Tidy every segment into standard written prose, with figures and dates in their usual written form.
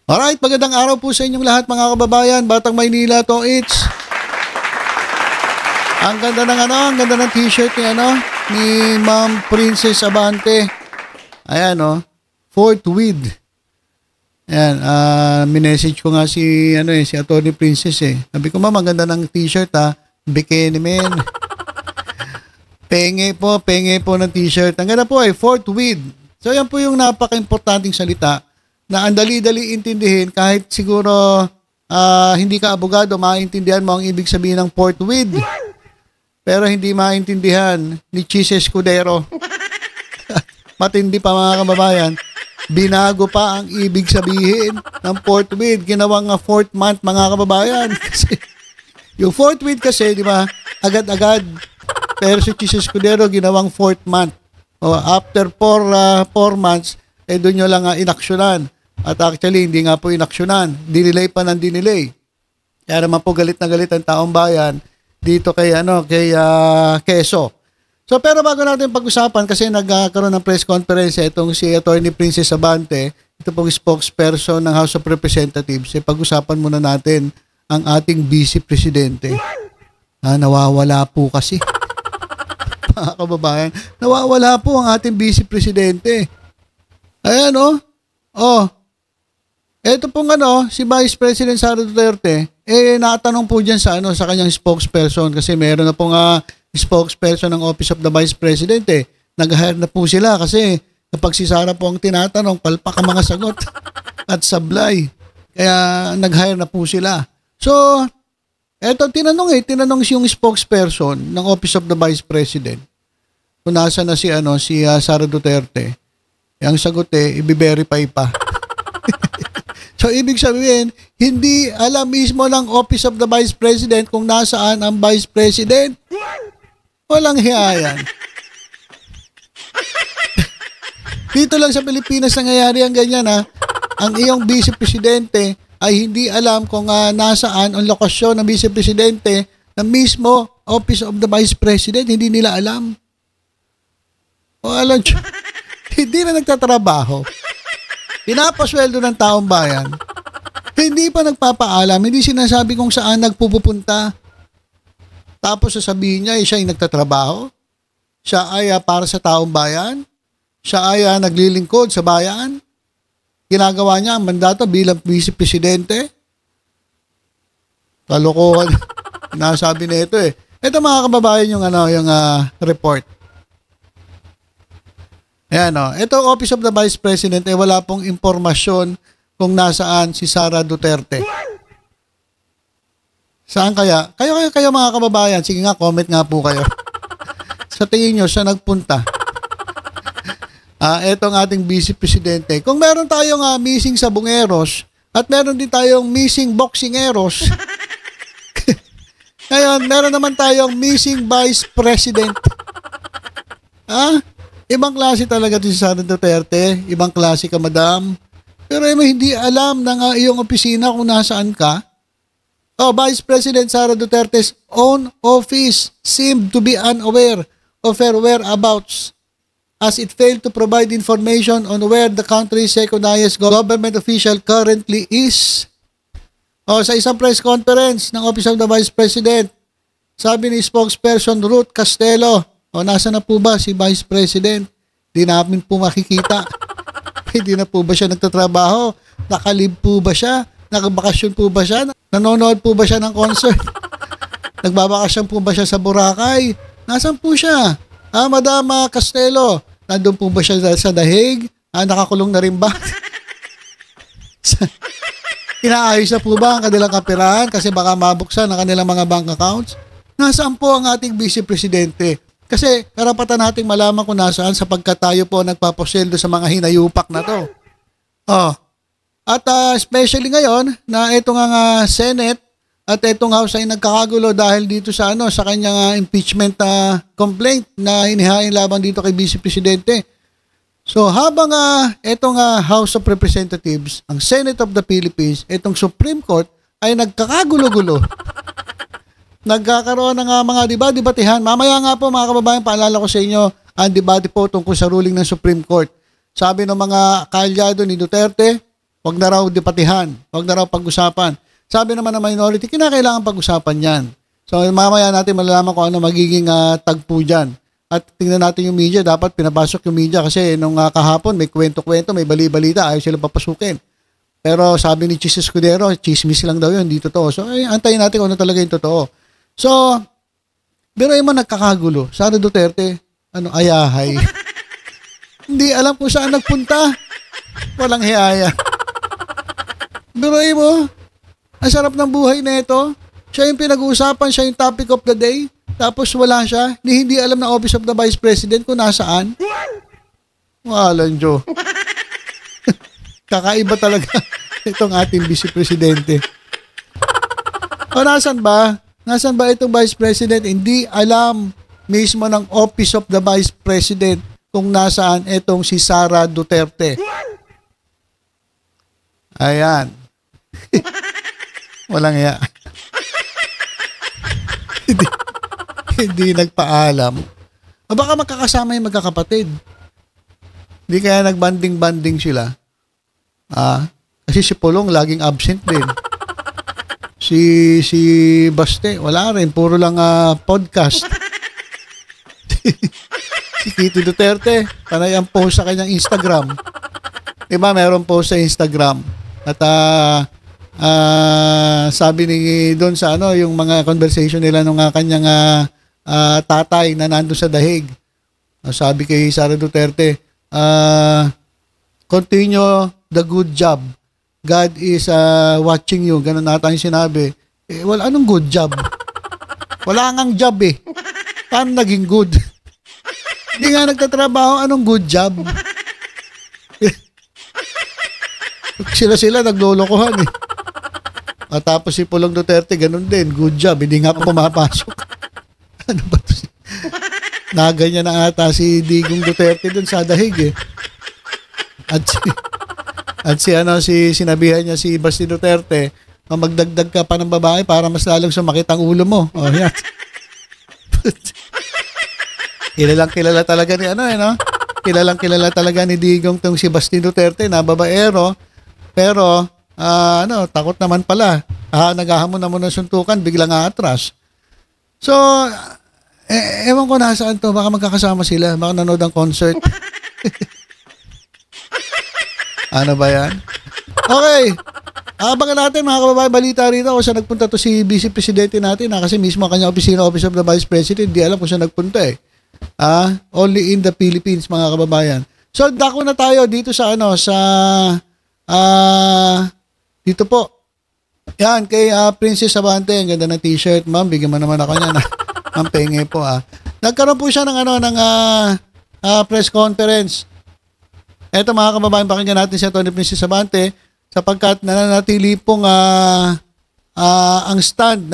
Alright, magandang araw po sa inyong lahat mga kababayan. Batang Maynila to it's. Ang ganda ng t-shirt ni Ma'am Princess Abante. Ayan Fort With. Ayan, minessage ko nga si Atty. Princess eh. Sabi ko, ma'am, ang ganda ng t-shirt Bikini men. Penge po ng t-shirt. Ang ganda po Fort With. So yan po yung napaka-importanting salita na ang dali-dali intindihin kahit siguro hindi ka abogado, maintindihan mo ang ibig sabihin ng Fort With. Pero hindi maintindihan ni Chis Escudero. Matindi pa mga kababayan. Binago pa ang ibig sabihin ng Fort With. Ginawang 4th month mga kababayan. Kasi, yung Fort With kasi, di ba, agad-agad. Pero si Chis Escudero ginawang 4th month. After 4 months, doon nyo lang inaksyonan. At actually, hindi nga po inaksyonan. Dinilay pa ng dinilay. Kaya naman po galit na galit ang taong bayan dito kay Quezon. So pero bago natin pag-usapan kasi nagkaroon ng press conference itong si Atty. Princess Abante, ito pong spokesperson ng House of Representatives. Pag-usapan muna natin ang ating Vice Presidente. Nawawala po kasi. Mga kababayan, nawawala po ang ating Vice Presidente. Ayan ito pong si Vice President Sara Duterte, natanong po dyan sa kanyang spokesperson kasi meron na pong spokesperson ng Office of the Vice President Nag-hire na po sila kasi kapag si Sara po ang tinatanong, palpak ang mga sagot at sablay. Kaya nag-hire na po sila. So, eto tinanong yung spokesperson ng Office of the Vice President kung nasa na si Sara Duterte. Ang sagot i-verify pa. So, ibig sabihin, hindi alam mismo ng Office of the Vice President kung nasaan ang Vice President. Walang hiya yan. Dito lang sa Pilipinas nangyayari ang ganyan Ang iyong Vice Presidente ay hindi alam kung nasaan ang lokasyon ng Vice Presidente na mismo Office of the Vice President. Hindi nila alam. Alam nyo, hindi na nagtatrabaho. Pinapasweldo ng taong bayan. Hindi pa nagpapaalam, hindi sinasabi kung saan nagpupunta. Tapos sasabihin niya, siya ay nagtatrabaho. Siya ay para sa taong bayan. Siya ay naglilingkod sa bayan. Ginagawa niya ang mandato bilang Vice Presidente. Kalokohan. Nasabi na ito Ito mga kababayan yung report. Ayan ito Office of the Vice President wala pong impormasyon kung nasaan si Sara Duterte. Saan kaya? Kayo mga kababayan, sige nga, comment nga po kayo. Sa tingin nyo, siya nagpunta. Etong ating Vice Presidente. Kung meron tayong missing sabungeros at meron din tayong missing boxingeros, ngayon, meron naman tayong missing Vice President. Ibang klase talaga si Sara Duterte. Ibang klase ka, madam. Pero hindi alam ng iyong opisina kung nasaan ka. Vice President Sara Duterte's own office seemed to be unaware of her whereabouts as it failed to provide information on where the country's second highest government official currently is. Sa isang press conference ng Office of the Vice President, sabi ni spokesperson Ruth Castelo, nasa na po ba si Vice President? Di namin po makikita. Hindi na po ba siya nagtatrabaho? Nakalib po ba siya? Nakabakasyon po ba siya? Nanonood po ba siya ng concert? Nagbabakasyon po ba siya sa Boracay? Nasaan po siya? Madam Castelo, nandun po ba siya sa Dahig? Nakakulong na rin ba? Inaayos na po ba ang kanilang kapirahan kasi baka mabuksan ang kanilang mga bank accounts? Nasaan po ang ating Vice Presidente? Kasi karapatan nating malaman kung nasaan sapagkat tayo po nagpaposweldo sa mga hinayupak na to. At especially ngayon na itong Senate at itong House ay nagkakagulo dahil dito sa sa kanyang impeachment complaint na hinihain laban dito kay Vice Presidente. So habang itong House of Representatives, ang Senate of the Philippines, itong Supreme Court ay nagkakagulo-gulo. Nagkakaroon ng mga debatehan. Mamaya nga po mga kababayan, paalala ko sa inyo ang debate po tungkol sa ruling ng Supreme Court. Sabi ng mga kaalyado ni Duterte, Wag na raw debatihan, wag na raw pag-usapan. Sabi naman ng minority, kinakailangan pag-usapan yan. So mamaya natin malalaman kung ano magiging tagpo dyan. At tingnan natin yung media, dapat pinapasok yung media kasi nung kahapon may kwento-kwento, may bali-balita, ayaw sila papasukin. Pero sabi ni Chis Escudero, chismis lang daw yun, hindi totoo. So antayin natin kung ano talaga yung totoo. So, pero mo nagkakagulo. Sara Duterte, ayahay. Hindi alam kung saan nagpunta. Walang hiyaya. Pero mo, ang sarap ng buhay na ito. Siya yung pinag-uusapan, siya yung topic of the day. Tapos wala siya. Hindi alam ng Office of the Vice President kung nasaan. Walang Diyo. Kakaiba talaga itong ating Vice Presidente. O nasan ba? Nasan ba itong Vice President? Hindi alam mismo ng Office of the Vice President kung nasaan itong si Sara Duterte. Ayan. Walang iya. Hindi nagpaalam. O baka magkakasama yung magkakapatid. Hindi kaya nagbanding-banding sila. Kasi si Pulong laging absent din. Si Baste, wala rin. Puro lang podcast. Si Kitty Duterte, panay ang post sa kanyang Instagram. Diba, meron post sa Instagram. At sabi ni doon sa yung mga conversation nila nung kanyang tatay na nandun sa dahig. Sabi kay Sara Duterte, continue the good job. God is watching you. Ganun nata yung sinabi. Well, anong good job? Wala ngang job eh. Paano naging good? Hindi nga nagtatrabaho. Anong good job? Sila naglolokohan eh. At tapos si Pulong Duterte, ganun din. Good job. Hindi nga pa pumapasok. Ano ba ito? Naganyan na ata si Digong Duterte dun sa dahig eh. At sinabihan niya si Basti Duterte, magdagdag ka pa ng babae para mas lalong sumakit ang ulo mo. Oh, yan. Kilalang-kilala talaga ni Kilalang-kilala talaga ni Digong tong si Basti Duterte na babaero. Pero takot naman pala. Naghahamon naman ng suntukan, biglang aatras. So, ewan ko nasaan to. Baka magkakasama sila. Baka nanood ang concert. Ano ba yan? Okay. Abangan natin mga kababayan balita rito kung saan nagpunta to si Vice Presidente natin. Kasi mismo ang kanyang opisina, Office of the Vice President, di alam kung saan nagpunta eh. Only in the Philippines mga kababayan. So, dako na tayo dito sa dito po. Yan, kay Princess Abante. Ang ganda ng t-shirt, ma'am. Bigyan mo naman ako niyan. Ang penge po. Nagkaroon po siya ng press conference. Eto mga kababayan, pakinggan natin si Atty. Princess Abante sapagkat nananatili pong ang stand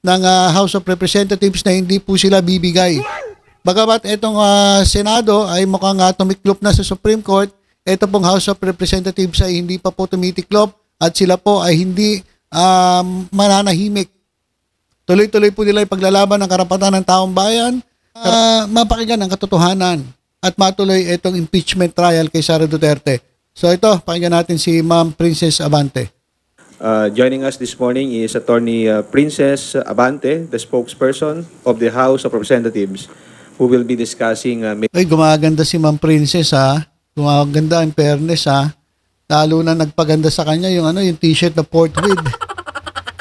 ng House of Representatives na hindi po sila bibigay. Bagamat itong Senado ay mukhang tumiklop na sa Supreme Court, ito pong House of Representatives ay hindi pa po tumitiklop at sila po ay hindi mananahimik. Tuloy-tuloy po nila yung paglalaban ng karapatan ng taong bayan, mapakinggan ang katotohanan at matuloy itong impeachment trial kay Sara Duterte. So ito, pakinggan natin si Ma'am Princess Abante. Joining us this morning is Attorney Princess Abante, the spokesperson of the House of Representatives, who will be discussing... Ay, gumaganda si Ma'am Princess Gumaganda in fairness Lalo na nagpaganda sa kanya yung yung t-shirt na Port With.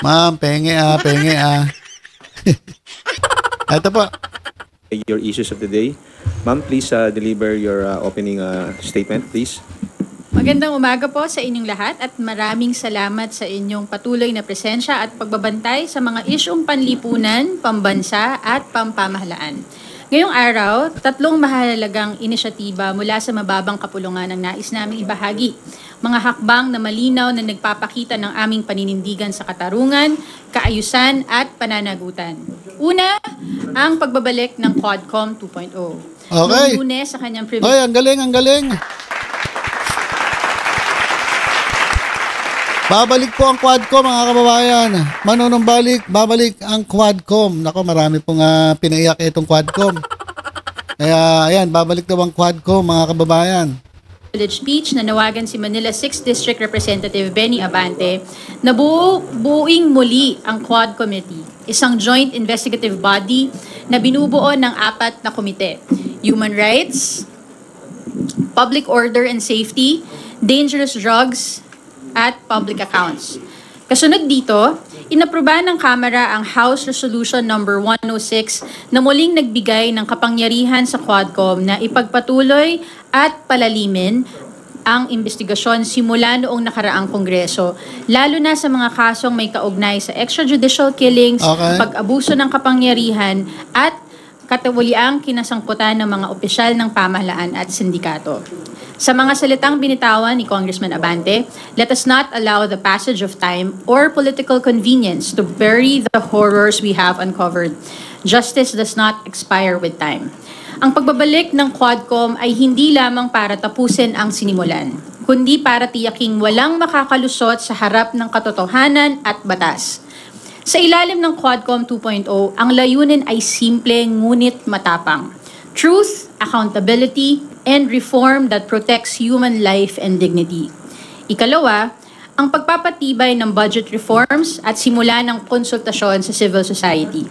Ma'am, penge. Ito po. Your issues of the day. Ma'am, please deliver your opening statement, please. Magandang umaga po sa inyong lahat at maraming salamat sa inyong patuloy na presensya at pagbabantay sa mga isyong panlipunan, pambansa at pampamahalaan. Ngayong araw, 3 mahalagang inisyatiba mula sa mababang kapulungan ang nais naming ibahagi. Mga hakbang na malinaw na nagpapakita ng aming paninindigan sa katarungan, kaayusan at pananagutan. Una, ang pagbabalik ng Quadcom 2.0. Okay. Noong Lunes sa kanyang Ay, ang galing. Babalik po ang Quadcom mga kababayan. Manunumbalik, babalik ang Quadcom. Nako, marami pong pinaiyak itong Quadcom. Kaya, ayan, babalik daw ang Quadcom mga kababayan. privilege speech, nanawagan si Manila 6th District Representative Benny Abante na buuing muli ang Quad Committee, isang joint investigative body na binubuo ng 4 na komite: Human Rights, Public Order and Safety, Dangerous Drugs, at Public Accounts. Kasunod dito, inaproba ng Kamara ang House Resolution number 106 na muling nagbigay ng kapangyarihan sa Quadcom na ipagpatuloy at palalimin ang investigasyon simula noong nakaraang Kongreso, lalo na sa mga kasong may kaugnay sa extrajudicial killings, pag-abuso ng kapangyarihan at katawaliang kinasangkutan ng mga opisyal ng pamahalaan at sindikato. Sa mga salitang binitawan ni Congressman Abante, let us not allow the passage of time or political convenience to bury the horrors we have uncovered. Justice does not expire with time. Ang pagbabalik ng Quadcom ay hindi lamang para tapusin ang sinimulan, kundi para tiyaking walang makakalusot sa harap ng katotohanan at batas. Sa ilalim ng Quadcom 2.0, ang layunin ay simple ngunit matapang: truth, accountability, and reform that protects human life and dignity. Ikalawa, ang pagpapatibay ng budget reforms at simula ng konsultasyon sa civil society.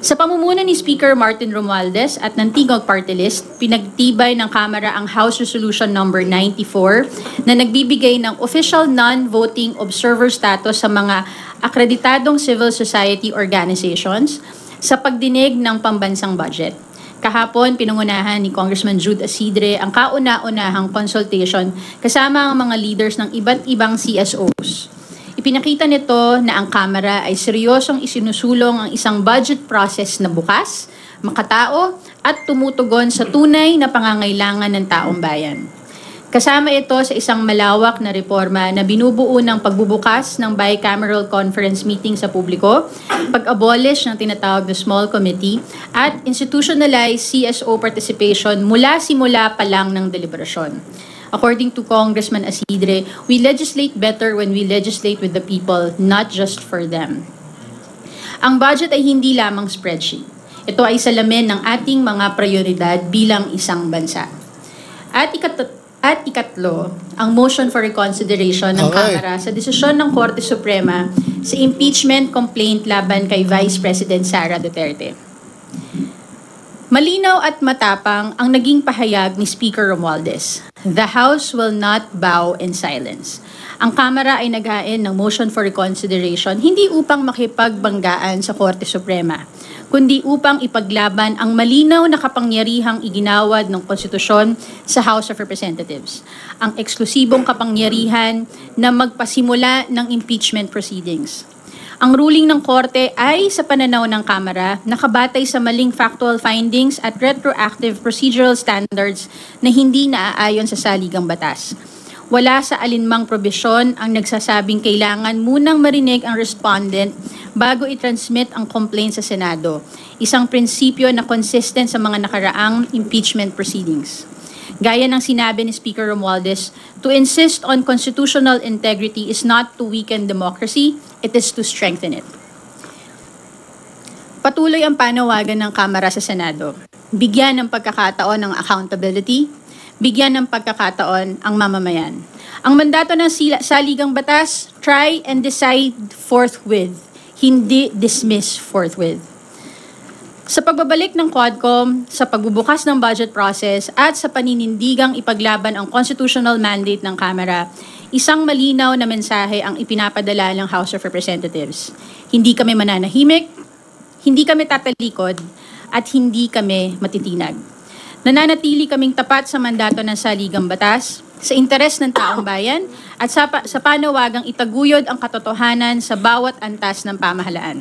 Sa pamumuno ni Speaker Martin Romualdez at ng Tigog Party List, pinagtibay ng Kamara ang House Resolution number 94 na nagbibigay ng official non-voting observer status sa mga akreditadong civil society organizations sa pagdinig ng pambansang budget. Kahapon, pinangunahan ni Congressman Jude Asidre ang kauna-unahang consultation kasama ang mga leaders ng iba't ibang CSOs. Ipinakita nito na ang Kamara ay seryosong isinusulong ang isang budget process na bukas, makatao at tumutugon sa tunay na pangangailangan ng taong bayan. Kasama ito sa isang malawak na reforma na binubuo ng pagbubukas ng bicameral conference meeting sa publiko, pag-abolish ng tinatawag na small committee, at institutionalize CSO participation mula simula pa lang ng deliberasyon. According to Congressman Asidre, we legislate better when we legislate with the people, not just for them. Ang budget ay hindi lamang spreadsheet. Ito ay salamin ng ating mga prioridad bilang isang bansa. At ikatlo, ang motion for reconsideration ng Kamara sa desisyon ng Korte Suprema sa impeachment complaint laban kay Vice President Sara Duterte. Malinaw at matapang ang naging pahayag ni Speaker Romualdez. The House will not bow in silence. Ang Kamara ay naghain ng motion for reconsideration hindi upang makipagbanggaan sa Korte Suprema, kundi upang ipaglaban ang malinaw na kapangyarihang iginawad ng konstitusyon sa House of Representatives, ang eksklusibong kapangyarihan na magpasimula ng impeachment proceedings. Ang ruling ng Korte ay, sa pananaw ng Kamara, nakabatay sa maling factual findings at retroactive procedural standards na hindi naaayon sa saligang batas. Wala sa alinmang probisyon ang nagsasabing kailangan munang marinig ang respondent bago i-transmit ang complaint sa Senado, isang prinsipyo na consistent sa mga nakaraang impeachment proceedings. Gaya ng sinabi ni Speaker Romualdez, to insist on constitutional integrity is not to weaken democracy, it is to strengthen it. Patuloy ang panawagan ng Kamara sa Senado. Bigyan ng pagkakataon ng accountability, bigyan ng pagkakataon ang mamamayan. Ang mandato ng saligang batas, try and decide forthwith, hindi dismiss forthwith. Sa pagbabalik ng Quadcom, sa pagbubukas ng budget process at sa paninindigang ipaglaban ang constitutional mandate ng Kamara, isang malinaw na mensahe ang ipinapadala ng House of Representatives. Hindi kami mananahimik, hindi kami tatalikod, at hindi kami matitinag. Nananatili kaming tapat sa mandato ng saligang batas, sa interes ng taong bayan, at sa panawagang itaguyod ang katotohanan sa bawat antas ng pamahalaan.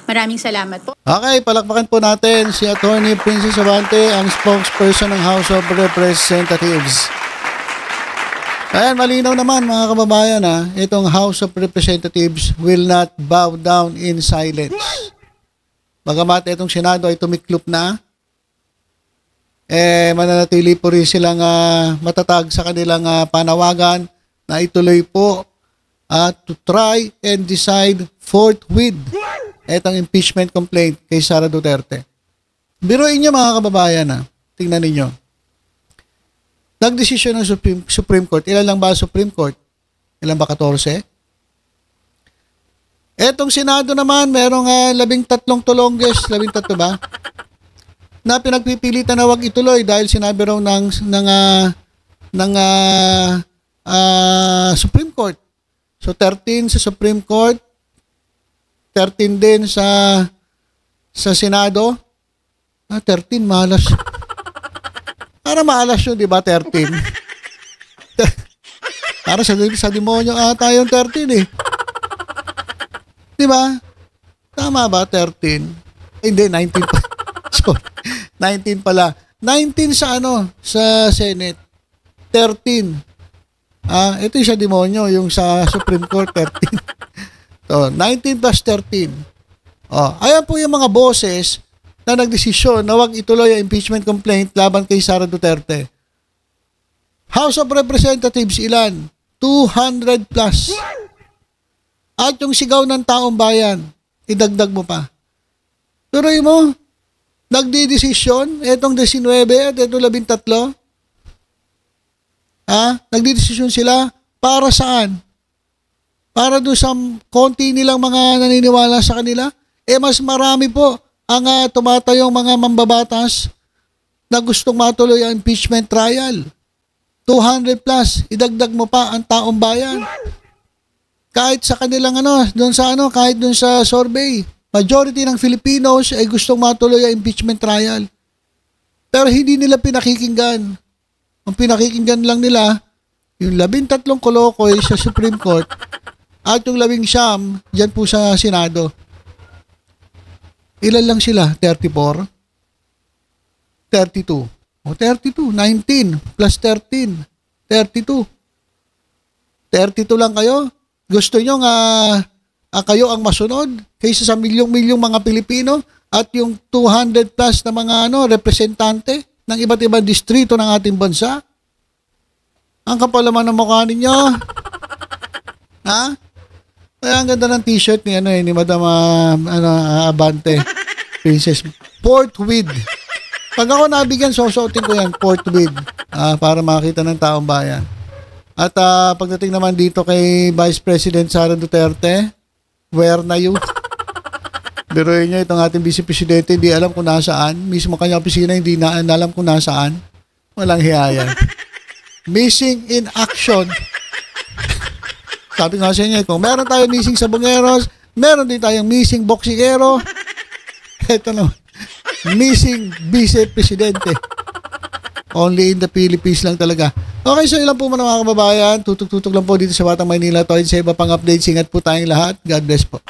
Maraming salamat po. Okay, palakpakan po natin si Attorney Princess Abante, ang spokesperson ng House of Representatives. Ayan, malinaw naman mga kababayan itong House of Representatives will not bow down in silence. Bagamat itong Senado ay tumiklop na, mananatili po rin silang matatag sa kanilang panawagan na ituloy po to try and decide forthwith etong impeachment complaint kay Sara Duterte. Biruin niyo mga kababayan tingnan ninyo. Nagdesisyon ng Supreme Court. Ilan lang ba ang Supreme Court? Ilan ba? 14? Etong Senado naman, merong 13 tulongges, 13 ba? Na pinagpipilitan na wag ituloy dahil sinabi raw ng Supreme Court. So 13 sa Supreme Court, 13 din sa Senado. 13 malas. Para malas yun, di ba? 13. Para sa demonyo ata yung 13 eh. Di ba? Tama ba? 13? Hindi, 19 pa. Sorry. 19 pala. 19 sa sa Senate. 13. Ito yung sa demonyo, yung sa Supreme Court, 13. So, 19 plus 13. Ayan po yung mga boses na nagdesisyon na wag ituloy ang impeachment complaint laban kay Sara Duterte. House of Representatives, ilan? 200 plus. At yung sigaw ng taong bayan, idagdag mo pa. Tuloy mo, nagdidesisyon, etong 19 at etong 13. Nagdidesisyon sila para saan? Para doon sa konti nilang mga naniniwala sa kanila? Mas marami po ang tumatayong mga mambabatas na gustong matuloy ang impeachment trial. 200 plus, idagdag mo pa ang taong bayan. Kahit sa kanilang kahit doon sa survey, majority ng Filipinos ay gustong matuloy ang impeachment trial. Pero hindi nila pinakikinggan. Ang pinakikinggan lang nila, yung 13 kolokoy sa Supreme Court at yung 19 dyan po sa Senado. Ilan lang sila? 34? 32. 32. 19 plus 13. 32. 32 lang kayo? Gusto nyo kayo ang masunod kaysa sa milyong-milyong mga Pilipino at yung 200 plus na mga representante ng iba't ibang distrito ng ating bansa? Ang kapal naman ng mukha ninyo. Kaya ang ganda ng t-shirt ni Madam Abante, Princess. Port with. Pag ako nabigyan, susuotin ko yan, port with, para makita ng taong bayan. At pagdating naman dito kay Vice President Sara Duterte, where na you? Biruin niyo itong ating Vice Presidente, hindi alam kung nasaan. Mismo kanyang opisina, hindi na alam kung nasaan. Walang hiya yan. Missing in action. Sabi nga sa inyo, kung meron tayong missing sabongeros, meron din tayong missing boksingero. Ito naman, missing Vice Presidente. Only in the Philippines lang talaga. Okay, so ilan po mga kababayan. Tutok-tutok lang po dito sa Batang Maynila. Sa iba pang updates, ingat po tayong lahat. God bless po.